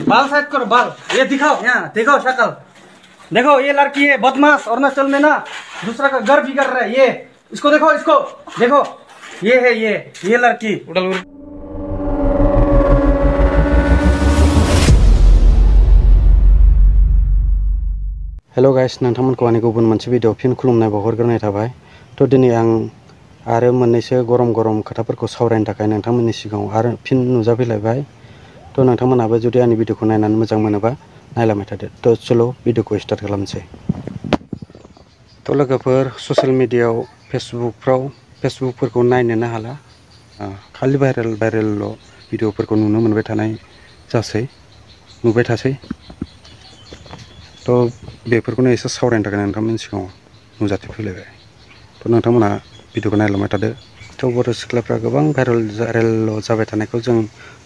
बाल साइड करो बाल। ये दिखाओ, यहाँ देखो शक्ल। देखो ये लड़की है बदमाश, अरुणाचल में ना दूसरा का घर बिगाड़ रहा है। ये इसको देखो, इसको देखो, ये है ये लड़की। हेलो गाइस, नोंथांमोनखौ आंनि गुबुन मोनसे भिडिअ फिन खुलुमनाय बावहरग्रोनाय थाबाय। थ' दिनै आं आरो मोननैसो गरम खोथाफोरखौ सावरायनो थाखाय नोंथांमोननि सिगाङाव आरो फिन नुजाफैलायबाय। थ' नोंथांमोनाबो जुदि आंनि भिडिअखौ नायनानै मोजां मोनोबा नायलांबाय थादो। थ' चलो भिडिअखौ स्टार्ट खालामनोसै। थ' लोगोफोर, ससियेल मिडियायाव फेसबुकफोरखौ नायनोनो हाला। खालि भाइरेल भिडिअफोरखौ नुनो मोनबाय थानाय नुबाय थासै। थ' बेफोरखौनो एसे सावरायनो थाखाय नोंथांमोननि सिगाङाव नुजाथिफैलायबाय। थ' नोंथांमोना भिडिअखौ नायलांबाय थादो। थ' बर' सिख्लाफ्रा गोबां भाइरेल जाबाय थानायखौ जों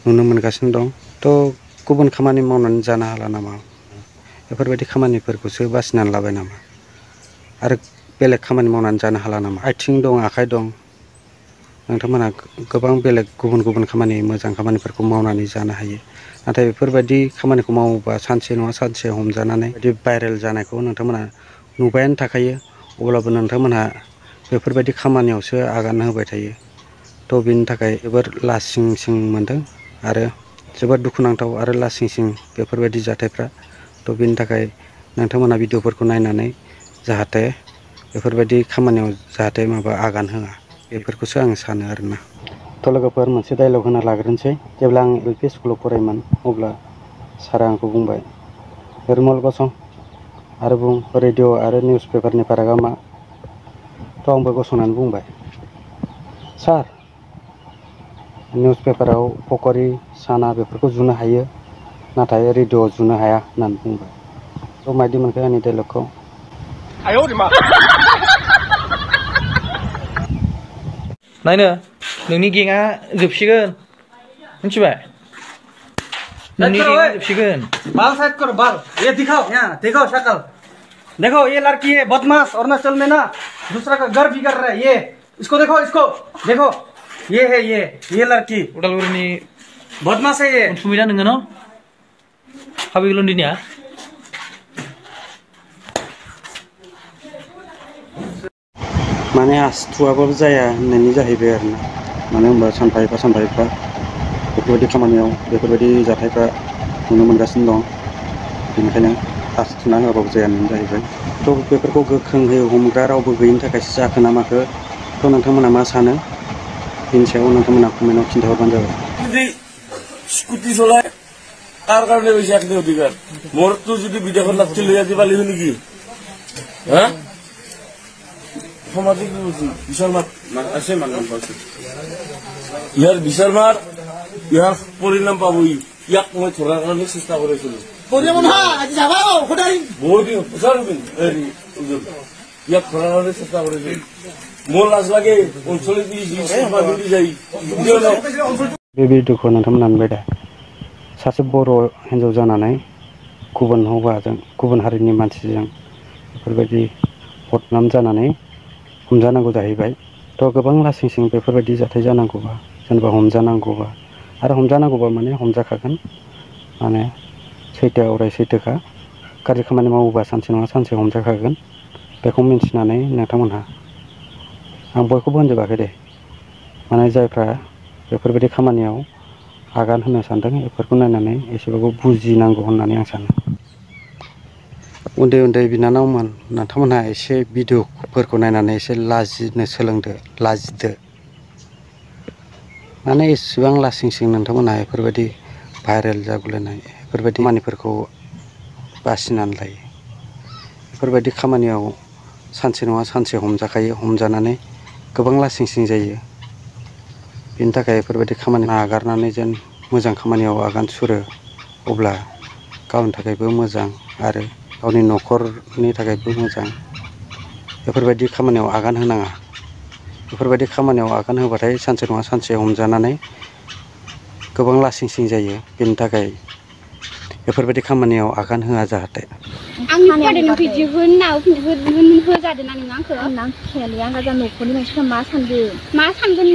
नुनो मोनगासिनो दं। थ' गुबुन खामानि मावनानै जानो हाला नामा? बेफोरबायदि खामानिफोरखौसो बासिनानै लाबाय नामा? आरो बेलेग खामानि मावनानै जानो हाला नामा? आथिं दं, आखाइ दं। नोंथांमोना गोबां बेलेग गुबुन खामानि, मोजां खामानिफोरखौ मावनानै जानो हायो। नाथाय बेफोरबायदि खामानिखौ मावोबा सानसे नङा सानसे हमजानानै बिदि भाइरेल जानायखौ नोंथांमोना नुबायानो थाखायो। अब्लाबो नोंथांमोनहा बेफोरबायदि खामानियावसो आगान होबाय थायो। थ' बेनि थाखाय जोबोर लासिंसिं मोनदों आरो जोबोर दुखुनांथाव आरो लासिंसिं बेफोरबायदि जाथायफ्रा। थ' बेनि थाखाय नोंथांमोना भिडिअफोरखौ नायनानै जाहाथे बेफोरबायदि खामानियाव जाहाथे आगान होआ, बेफोरखौसो आं सानो आरोना। थ' लोगोफोर, मोनसे डायलग होना लाग्रोनोसै। जेब्ला आं LP स्कुलाव फरायोमोन अब्ला सारा आंखौ बुंबाय, निर्मल गसं आरो बुं, रेडिअ' आरो निउस पेपारनि फारागा मा? थ' आंबो गसंनानै बुंबाय, सार, निउस पेपाराव पक'रि, साना बेफोरखौ जुनो हायो, नाथाय रेडिअ'आव जुनो हाया होननानै बुंबाय। थ' मायदि मोनखो आंनि डायलगखौ? नायनो नोंनि गेंआ जोबसिगोन, मिथिबाय? नोंनि गेंआ जोबसिगोन। बाल साइड करो बाल। ये दिखाओ, यहाँ देखो शक्ल। देखो ये लड़की है बदमाश, अरुणाचल में ना दूसरा का घर बिगाड़ रहा है। ये इसको देखो, इसको देखो, ये है ये लड़की। उदालगुरिनि बदमाश है ये। सुमिदा नोङो न' हाबिगुल दिनिया माने आसथुआबाबो जाया होननायनि जाहैबाय आरोना। मानो होनबा सानफा एफा बेफोरबायदि खामानियाव बेफोरबायदि जाथायफ्रा नुनो मोनगासिनो दं। बेनिखायनो आसथुना होआबाबो जाया होननानै जाहैबाय। थ' बेफोरखौ गोख्रोङै हमग्रा रावबो गैयिनि थाखायसो जाखो ना माखो? थ' नोंथांमोना मा सानो? बेनि सायाव नोंथांमोना कमेन्टआव खिन्थाहरबानो जाबाय। स्कुटि चलाय कार कारणे বেশি একদিন অধিকার মোর তো যদি বিদেশত লাগছে লইয়া দিবা লিখি নেকি? হ্যাঁ, সামাজিক বিশাল মাত আছে মানুষ ইয়ার বিশাল মাত, ইয়ার পরিণাম পাবই। ইয়াক মই ধরার কারণে চেষ্টা করেছিল। ইয়াক ধরার কারণে চেষ্টা করেছিল। মোর লাজ লাগে অঞ্চলে যাই। बे भिडिअखौ नोंथांमोना नुबाय दा? सासे बर' हिन्जाव जानानै गुबुन हौवाजों, गुबुन हारिनि मानसिजों बेफोरबायदि बदनाम जानानै हमजानांगौ जाहैबाय। थ' गोबां लासिंसिं बेफोरबायदि जाथाय जानांगौबा, जेनेबा हमजानांगौबा माने हमजाखागोन। माने सैथोआ अराय सैथोखा। गाज्रि खामानि मावोबा सानसे नङा सानसे हमजाखागोन। बेखौ मिन्थिनानै नोंथांमोनहा, आं बयखौबो होनजोबाखै दे, माने जायफ्रा बेफोरबायदि खामानियाव आगान होनो सानदों बेफोरखौ नायनानै एसेबाबो बुजिनांगौ होननानै आं सानो। उन्दै बिनानावमोन, नोंथांमोनहा एसे भिडिअफोरखौ नायनानै एसे लाजिनो सोलोंदो, लाजिदो। माने एसेबां लासिंसिं नोंथांमोनहा बेफोरबायदि भाइरेल जागुलायनाय बेफोरबायदि खामानिफोरखौ बासिनानै लायो। बेफोरबायदि खामानियाव सानसे नङा सानसे हमजाखायो, हमजानानै गोबां लासिंसिं जायो। बेनि थाखाय बेफोरबायदि खामानि नागारनानै जेन मोजां खामानियाव आगान सुरो, अब्ला गावनि थाखायबो मोजां आरो गावनि न'खरनि थाखायबो मोजां। बेफोरबायदि खामानियाव आगान होनाङा। बेफोरबायदि खामानियाव आगान होबाथाय सानसे नङा सानसे हमजानानै गोबां लासिंसिं जायो। बेनि थाखाय बेफोरबायदि खामानियाव आगान होआ जाहाथे। आंनि फरायनायाव बिदि होजादों ना नों आंखौ? आं खेयालै, आं गाजा न'खरनि मानसिफ्रा मा सानगोन? मा सानगोन?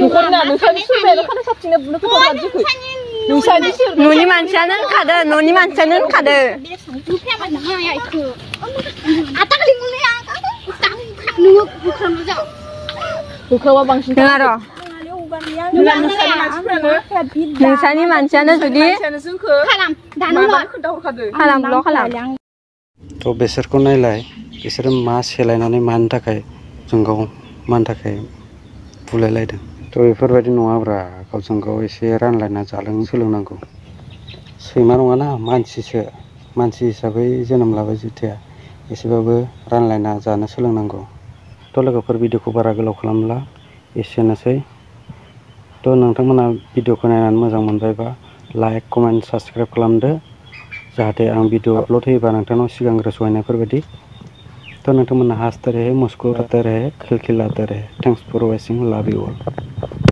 न'नि मानसियानो होनखादो न'नि मानसियानो होनखादो होखावा बांसिन नङा र' नोंसानि मानसियानो जुदि खालाम थ' बेसोरखौ नायलाय बिसोरो मा सेलायनानै मानि थाखाय जोंगाव मानि थाखाय बुलायलायदों थ' बेफोरबायदि नङाब्रा गावजों गाव एसे रानलायना जालोंनो सोलोंनांगौ सैमा नङाना मानसिसो मानसि हिसाबै जोनोम लाबाय जेथिया एसेबाबो रानलायना जानो सोलोंनांगौ थ' लोगोफोर भिडिअखौ बारा गोलाव खालामला एसेनोसै थ' नोंथांमोना भिडिअखौ नायनानै मोजां मोनबायबा लाइक कमेन्ट साबस्क्राइब खालामदो जाहाथे आं भिडिअ आपल'ड होयोबा नोंथांनाव सिगांग्रो सहैनायफोरबायदि थ' नोंथांमोना हंसते रहे मुस्कुराते रहे खिलखिलाते रहे thanks for watching love you all